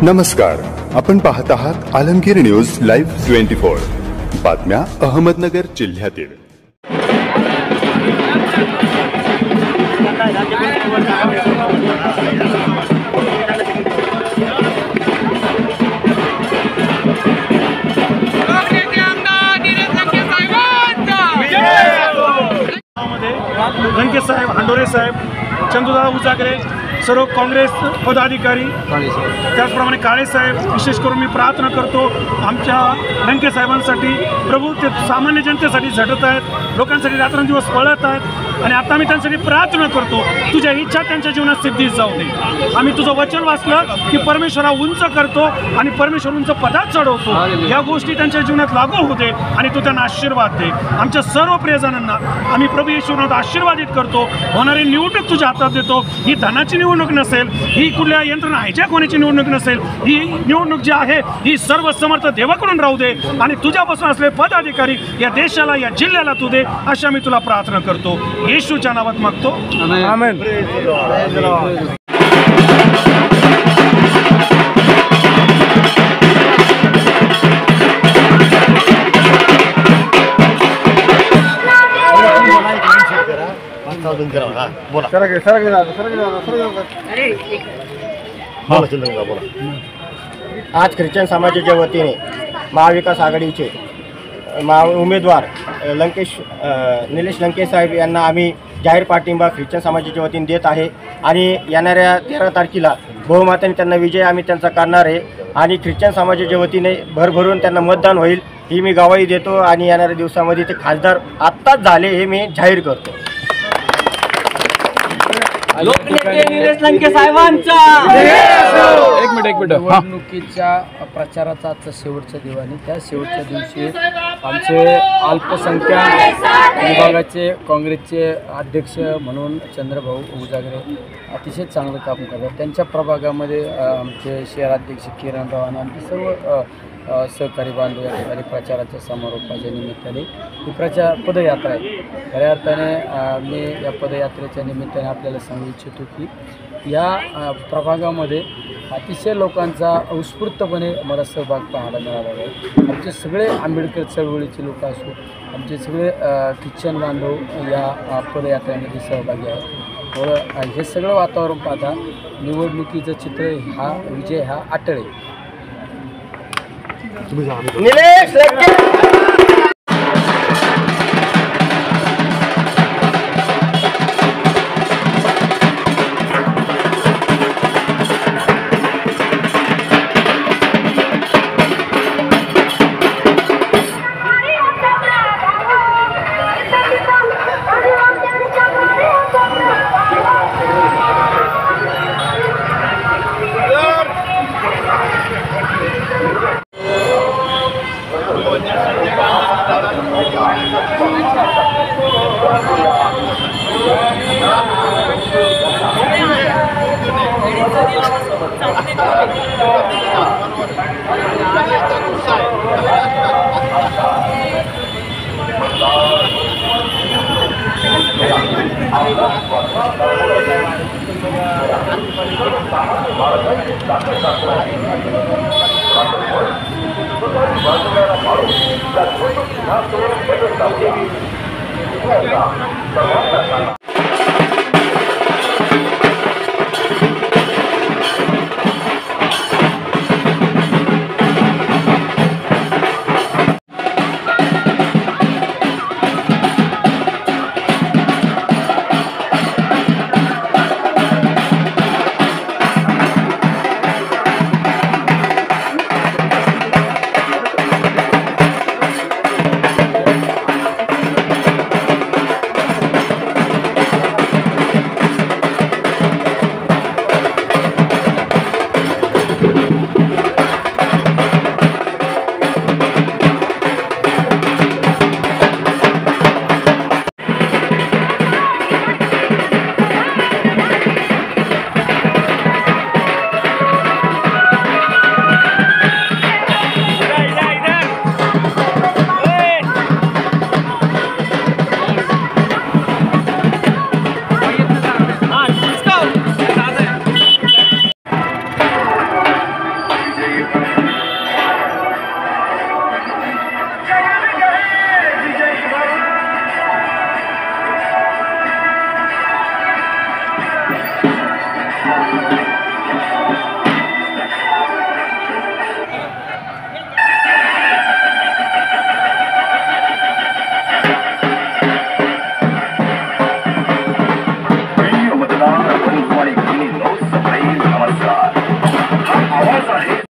नमस्कार, आपण पाहत आहात आलमगीर न्यूज लाईव्ह 24. बातम्या अहमदनगर जिल्ह्यातील. लंके साहेब, हांडोरे साहेब, चंदूदादा उजागरे, सर्व काँग्रेस पदाधिकारी, त्याचप्रमाणे काळे साहेब, विशेष करून मी प्रार्थना करतो आमच्या लंके साहेबांसाठी. प्रभू ते सामान्य जनतेसाठी झटत आहेत, लोकांसाठी रात्रंदिवस पळत आहेत आणि आता मी त्यांच्यासाठी प्रार्थना करतो, तुझ्या इच्छा त्यांच्या जीवनात सिद्धीच जाऊ दे. आम्ही तुझं वचन वाचलं की परमेश्वरा उंच करतो आणि परमेश्वर उंच पदात चढवतो. या गोष्टी त्यांच्या जीवनात लागू होऊ दे आणि तू त्यांना आशीर्वाद दे. आमच्या सर्व प्रियजनांना आम्ही प्रभू येशूनात आशीर्वादित करतो. होणारी निवडणूक तुझ्या हातात देतो. ही धनाची निवडणूक नसेल, ही कुठल्या यंत्रणा हायजॅक होण्याची निवडणूक नसेल, ही निवडणूक जी आहे ही सर्व समर्थ देवाकडून राहू दे आणि तुझ्यापासून असलेले पदाधिकारी या देशाला, या जिल्ह्याला तू दे, अशा मी तुला प्रार्थना करतो. येशूच्या नावात मागतो, आमेन. आज ख्रिश्चन समाजाच्या वतीने महाविकास आघाडीचे उमेदवार निलेश लंके साहेब यांना आम्ही जाहीर पाठिंबा ख्रिश्चन समाजाच्या वतीने देत आहे आणि येणाऱ्या 13 तारखेला बहुमताने त्यांना विजय आम्ही त्यांचा करणार आहे आणि ख्रिश्चन समाजाच्या वतीने भरभरून त्यांना मतदान होईल ही मी गवाही देतो आणि येणाऱ्या दिवसामध्ये ते खासदार आत्ताच झाले हे मी जाहीर करतो. लोकनेते निलेश लंके साहेबांचा एक मिनिट निवडणुकीच्या प्रचाराचा आजचा शेवटचा दिवस. त्या शेवटच्या दिवशी आमचे अल्पसंख्याक विभागाचे काँग्रेसचे अध्यक्ष म्हणून चंद्रभाऊ उजागरे अतिशय चांगलं काम करतात. त्यांच्या प्रभागामध्ये आमचे शहराध्यक्ष किरणराव आणि आमचे सर्व सहकारी बांधव या ठिकाणी प्रचाराच्या समारोपाच्या निमित्ताने ही पदयात्रा आहे. खऱ्या अर्थाने मी या पदयात्रेच्या निमित्ताने आपल्याला सांगू इच्छितो की या प्रभागामध्ये अतिशय लोकांचा उत्स्फूर्तपणे मला सहभाग पाहायला मिळाला आहे. आमचे सगळे आंबेडकर चळवळीचे लोक असो, आमचे सगळे ख्रिश्चन बांधव या पदयात्रेमध्ये सहभागी आहेत. हे सगळं वातावरण पाहता निवडणुकीचं चित्र हा विजय हा अटळ आहे. निलेश लंके आवाज आहे.